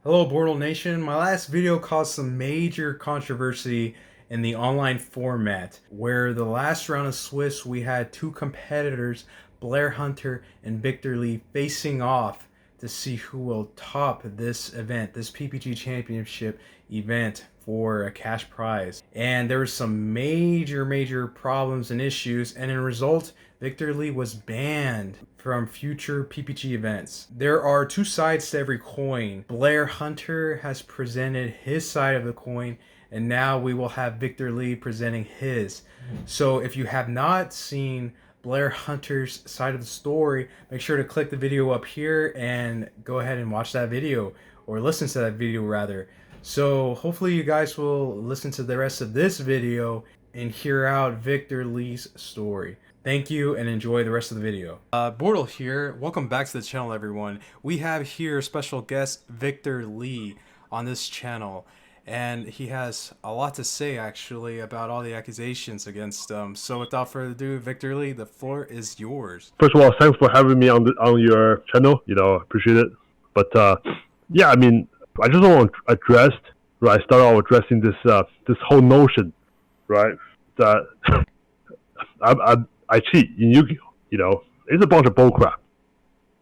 Hello, Bortle Nation. My last video caused some major controversy in the online format, where the last round of Swiss we had two competitors, Blair Hunter and Victor Lee, facing off to see who will top this event, this PPG Championship event for a cash prize. And there were some major problems and issues, and in result, Victor Lee was banned from future PPG events. There are two sides to every coin. Blair Hunter has presented his side of the coin, and now we will have Victor Lee presenting his. So if you have not seen Blair Hunter's side of the story, make sure to click the video up here and go ahead and watch that video, or listen to that video rather. So hopefully you guys will listen to the rest of this video and hear out Victor Lee's story. Thank you and enjoy the rest of the video. Bortle here. Welcome back to the channel, everyone. We have here special guest Victor Lee on this channel, and he has a lot to say actually about all the accusations against him. So without further ado, Victor Lee, the floor is yours. First of all, thanks for having me on your channel. Appreciate it. But yeah, I mean, I just want to address, right? Start out addressing this whole notion, right? That I cheat in Yu-Gi-Oh. It's a bunch of bullcrap,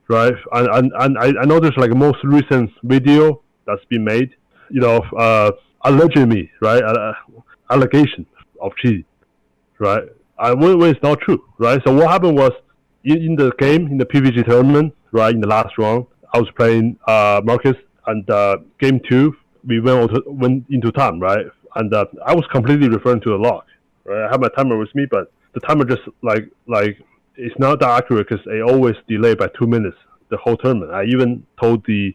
right? And I know there's like a most recent video that's been made, allegedly, right? Allegation of cheating, right? When it's not true, right? So what happened was in the game, in the PVG tournament, right? In the last round, I was playing Marcus, and game 2 we went into time, right? And I was completely referring to the log, right? I have my timer with me, but the timer just like it's not that accurate because it always delayed by 2 minutes the whole tournament. I even told the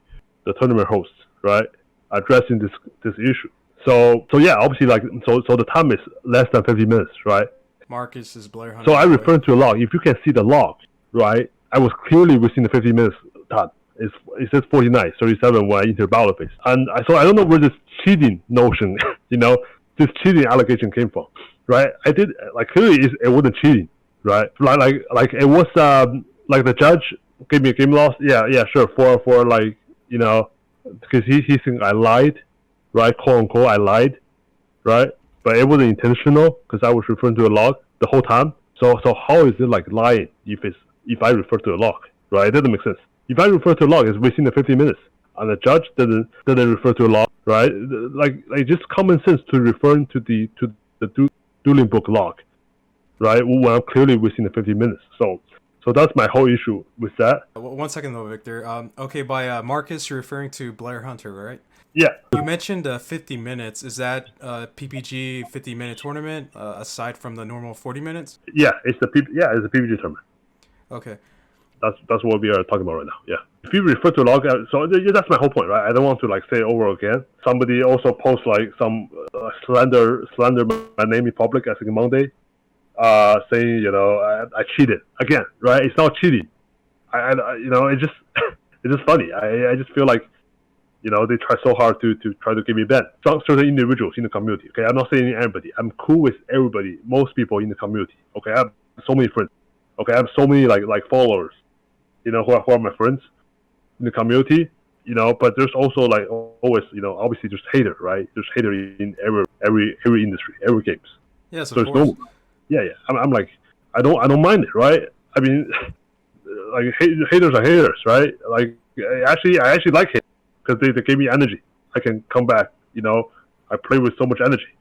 tournament host, right, addressing this issue. So yeah, obviously so the time is less than 50 minutes, right? Marcus is Blair Hunter. So I referred to a log. If you can see the log, right, I was clearly within the 50 minutes time. It says 49:37 when I entered battle phase, and so I don't know where this cheating notion, this cheating allegation came from, right? I did clearly it wasn't cheating, right? Like it was like the judge gave me a game loss. Yeah, sure, for because he think I lied, right? Quote unquote, I lied, right? But it wasn't intentional because I was referring to a log the whole time. So how is it like lying if I refer to a log, right? It doesn't make sense. If I refer to a log, it's within the 50 minutes, and the judge didn't refer to a log, right? Like just common sense to referring to the dueling book log, right? When I'm clearly within the 50 minutes. So that's my whole issue with that. 1 second though, Victor. Okay, by Marcus, you're referring to Blair Hunter, right? Yeah. You mentioned 50 minutes. Is that PPG 50-minute tournament aside from the normal 40 minutes? Yeah, it's the PPG tournament. Okay. That's what we are talking about right now. Yeah. If you refer to log, so that's my whole point, right? I don't want to say it over again. Somebody also posts some slander my name in public, I think Monday, saying I cheated again, right? It's not cheating. It's just it's just funny. I just feel like they try so hard to try to give me banned. Certain individuals in the community. Okay, I'm not saying everybody. I'm cool with everybody. Most people in the community. Okay, I have so many friends. Okay, I have so many like followers. Who are my friends in the community. But there's also always obviously there's hater, right? There's hater in every industry, every games. Yes, so of course. Yeah. I'm like I don't mind it, right? I mean, haters are haters, right? Like I actually like it because they gave me energy. I can come back. I play with so much energy.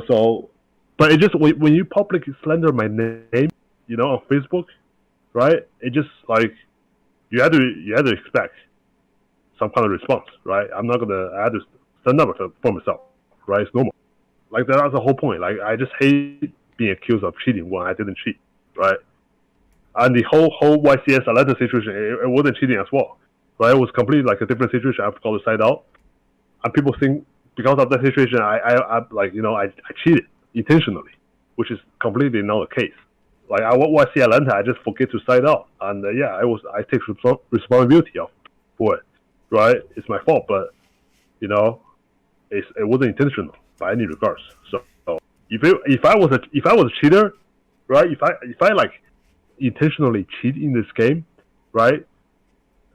So, but it just when you publicly slander my name, on Facebook, right? It just you had to expect some kind of response, right? I'm not gonna I had to stand up for myself, right? It's normal. That's the whole point. I just hate being accused of cheating when I didn't cheat, right? And the whole YCS Atlanta situation, it wasn't cheating as well, right? It was completely a different situation. I forgot to side out, and people think because of that situation, I cheated intentionally, which is completely not the case. I see Atlanta, I just forget to side out, and I take responsibility for it, right? It's my fault, but it wasn't intentional by any regards. So if I was a cheater, right? If I intentionally cheat in this game, right?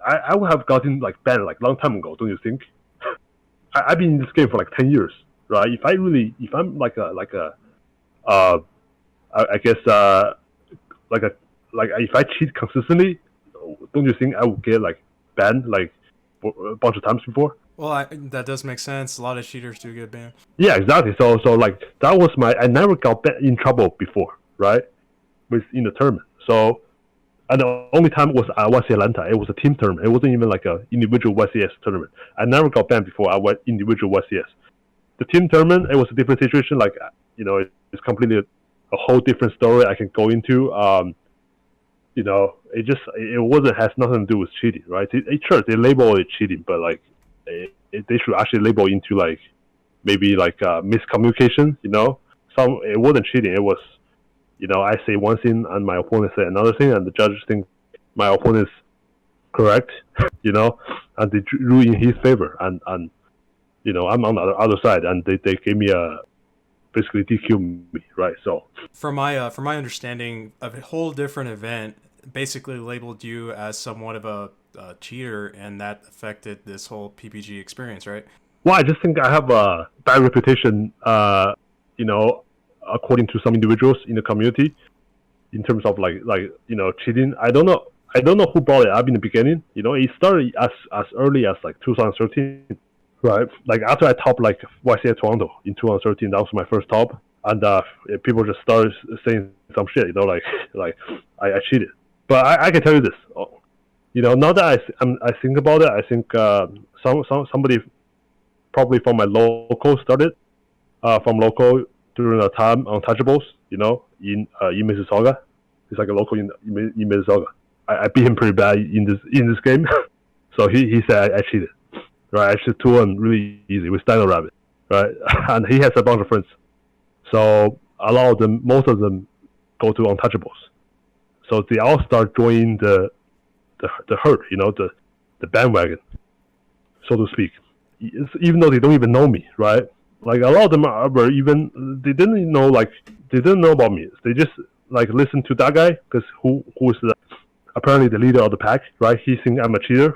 I would have gotten like banned like long time ago. Don't you think? I've been in this game for like 10 years, right? If I'm uh, I guess like a like if I cheat consistently, don't you think I would get like banned like a bunch of times before? Well, that does make sense. A lot of cheaters do get banned. Yeah, exactly. So like that was my I never got in trouble before, right? With in the tournament. So and the only time was YC Atlanta. It was a team tournament. It wasn't even like a individual YCS tournament. I never got banned before I went individual YCS. The team tournament, it was a different situation. Like it's completely a whole different story I can go into. It wasn't has nothing to do with cheating, right? Sure, they label it cheating, but like they should actually label into like maybe like miscommunication. It wasn't cheating. It was I say one thing and my opponent say another thing, and the judges think my opponent is correct, and they rule in his favor, and I'm on the other side, and they gave me basically DQ me, right? So From my understanding, a whole different event basically labeled you as somewhat of a cheater, and that affected this whole PPG experience, right? well, I just think I have a bad reputation, according to some individuals in the community, in terms of like cheating. I don't know who brought it up in the beginning. It started as early as like 2013, right? Like after I topped like YCA Toronto in 2013, that was my first top, and people just started saying some shit, like I cheated. But I can tell you this, now that I think about it, I think somebody probably from my local started, from local during the time Untouchables, in Mississauga. He's like a local in Mississauga. I beat him pretty bad in this game, so he said I cheated. Right, I should 2-1 really easy with Dino Rabbit, right? And he has a bunch of friends, so most of them, go to Untouchables. So they all start joining the herd, the bandwagon, so to speak. Even though they don't even know me, right? Like a lot of them they didn't know about me. They just like listen to that guy because who is apparently the leader of the pack, right? He think I'm a cheater,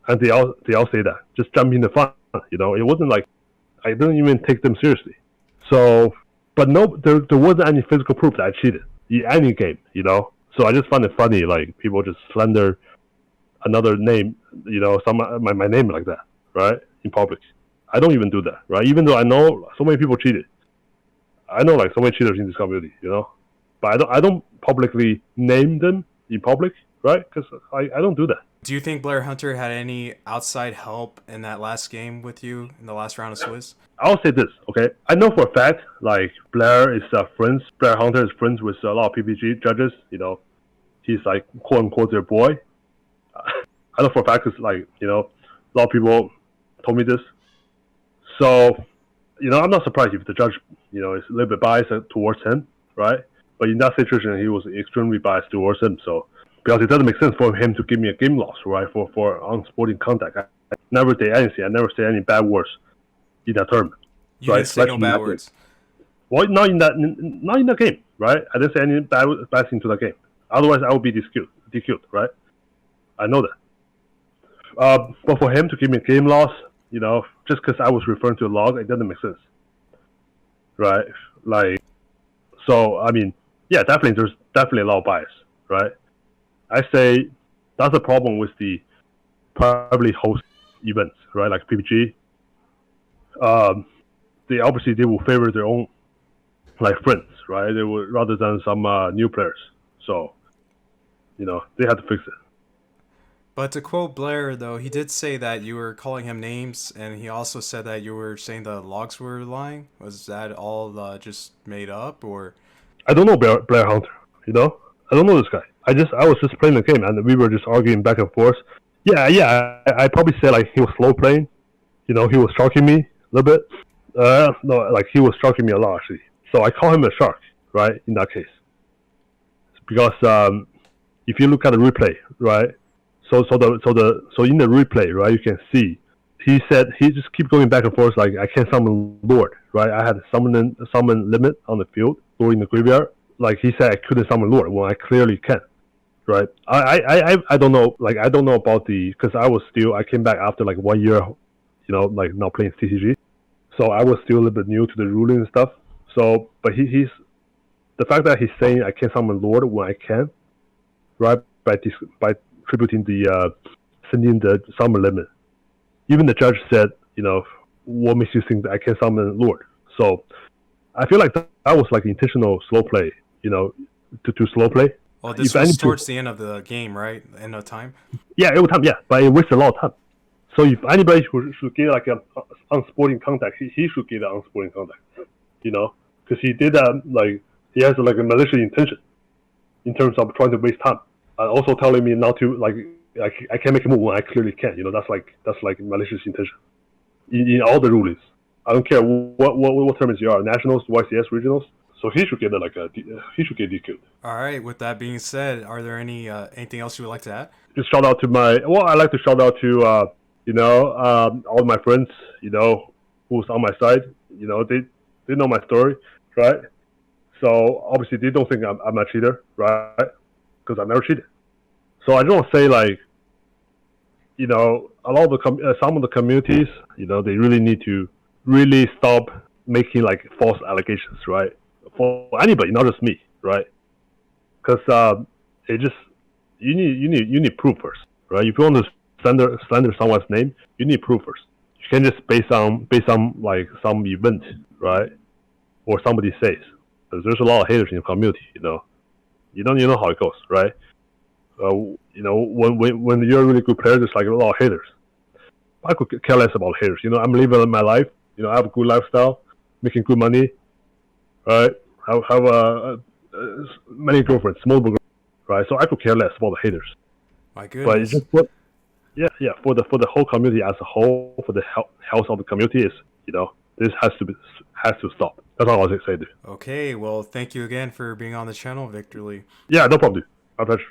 and they all say that. Just jump in the fun, It wasn't like I didn't even take them seriously. So, but no, there wasn't any physical proof that I cheated in any game, So I just find it funny, like people just slander another name, my name like that, right, in public. I don't even do that, right? Even though I know so many people cheated. I know like so many cheaters in this community, But I don't publicly name them in public, right? Because I don't do that. Do you think Blair Hunter had any outside help in that last game with you in the last round of Swiss? I'll say this, okay? I know for a fact, like Blair Hunter is friends with a lot of PPG judges, He's like quote unquote their boy. I know for a fact because like, a lot of people told me this. So, I'm not surprised if the judge, is a little bit biased towards him, right? But in that situation, he was extremely biased towards him. So, because it doesn't make sense for him to give me a game loss, right? For unsporting contact. I never did anything. I never say any bad words in that tournament. You didn't say no bad words. Well, not in that game, right? I didn't say any bad thing to that game. Otherwise, I would be DQ'd, right? I know that. But for him to give me a game loss, just because I was referring to a log, it doesn't make sense, right? Like, so I mean, yeah, there's definitely a lot of bias, right? I say that's a problem with the privately host events, right? Like PPG. They will favor their own like friends, right? They would rather than some new players. So, they had to fix it. But to quote Blair, though, he did say that you were calling him names, and he also said that you were saying the logs were lying. Was that all just made up, or? I don't know Blair Hunter. I don't know this guy. I was just playing the game, and we were just arguing back and forth. Yeah. I probably said like he was slow playing. He was sharking me a little bit. No, like he was sharking me a lot actually. So I call him a shark, right? In that case, because if you look at the replay, right? So in the replay, right, you can see he said he just keep going back and forth like I can't summon Lord, right? I had summon limit on the field or in the graveyard. Like he said I couldn't summon Lord when I clearly can, right? I don't know, like I don't know about the, because I came back after like 1 year, like not playing CCG, so I was still a little bit new to the ruling and stuff. So, but he's the fact that he's saying I can summon Lord when I can, right? By tributing the sending the summon limit. Even the judge said, what makes you think that I can summon Lord? So I feel like that was like intentional slow play, to slow play. Well, this If I was need to, towards the end of the game, right? End of time. yeah, every time, yeah, but it wastes a lot of time. So if anybody should get like a unsporting contact, he should get an unsporting contact, because he did that, like he has like a malicious intention in terms of trying to waste time, and also telling me not to like I can't make a move when I clearly can. That's like malicious intention in all the rulings. I don't care what tournaments you are, nationals, YCS, regionals. So he should get he should get DQ'd. All right. With that being said, are there anything else you would like to add? Just shout out to I like to shout out to all my friends, who's on my side. They know my story, right? So obviously they don't think I'm a cheater, right? Because I never cheated. So I just want to say, like, a lot of some of the communities, they really need to really stop making like false allegations, right? For anybody, not just me, right? Because it just you need proof first, right? If you want to slander someone's name, you need proof first. You can't just based on like some event, right? Or somebody says. Because there's a lot of haters in the community, you know how it goes, right? When you're a really good player, there's like a lot of haters. I could care less about haters. I'm living my life. I have a good lifestyle, making good money, right? I have many girlfriends, multiple girlfriends, right? So I could care less about the haters. My But it's goodness. just yeah, for the whole community as a whole, for the health of the community is, this has to stop. That's all I say, dude. Okay. Well, thank you again for being on the channel, Victor Lee. Yeah, no problem, dude. My pleasure.